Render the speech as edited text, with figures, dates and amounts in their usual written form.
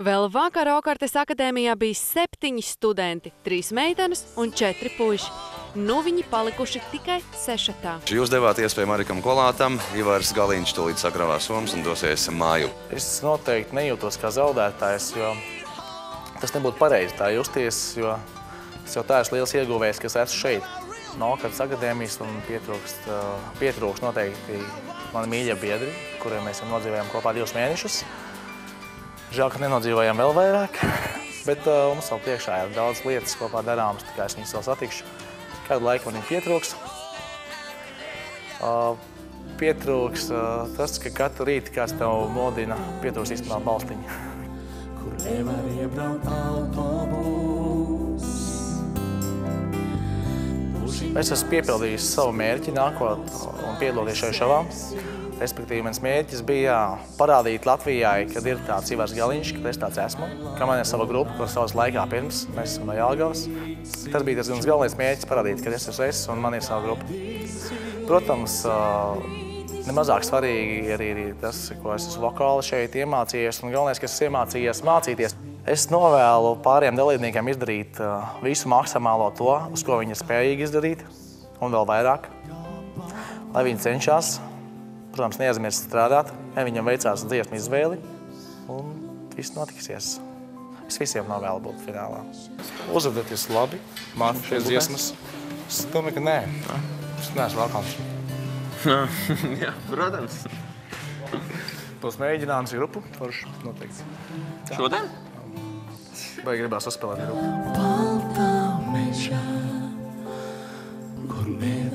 Vēl vakar Aukartes akadēmijā bija 7 studenti, 3 meitenes un 4 puiši. Nu viņi palikuši tikai 6. Jūs devāt iespēju Marikam Kolātam, Ivars Galiņš tūlīt sakravā somas un dosies māju. Es noteikti nejūtos kā zaudētājs, jo tas nebūtu pareizi tā justies, jo es jau tā esmu liels ieguvējs, kas esmu šeit. No Aukartes akadēmijas un pietrūkst noteikti mani mīļie biedri, kuriem mēs nodzīvējām kopā 2 mēnešus. Žēl, ka nenodzīvojām vēl vairāk, bet mums vēl priekšā ir daudz lietas kopā darāmas, tikai es viņus vēl satikšu. Kādu laiku man pietrūks. Pietrūks tas, ka katru rītu kāds tev modina, pietrūks īstenībā balstiņa. Kur nevar iebraukt autobus. Es esmu piepildījis savu mērķi nākot un piedalīties šajā šovā. Respektīvi, mans mērķis bija parādīt Latvijai, kad ir tāds Ivars Galiņš, kad es tāds esmu, ka man ir sava grupa, kur savas laikā pirms, mēs esam no Jelgavas. Tas bija tas galvenais mērķis parādīt, kad es esmu un man ir sava grupa. Protams, nemazāk svarīgi arī tas, ko es esmu vokāli šeit iemācījies, un galvenais, ka es iemācījies mācīties. Es novēlu pāriem dalībniekiem izdarīt visu maksimālo to, uz ko viņi ir spējīgi izdarīt, un vēl vairāk, lai viņi cenšas. Protams, neaizmirst strādāt, ja viņam veicās dziesmu izvēli, un viss notiksies. Es visiem novēlu būt finālā. Uzvedaties labi, man šīs dziesmas. Es domāju, ka nē. Es neesmu vēlkams. Jā, protams. Būs mēģinājums grupu, forši noteikti. Šodien? Vai gribās uzspēlēt grupu? Baltā mežā, kur nevar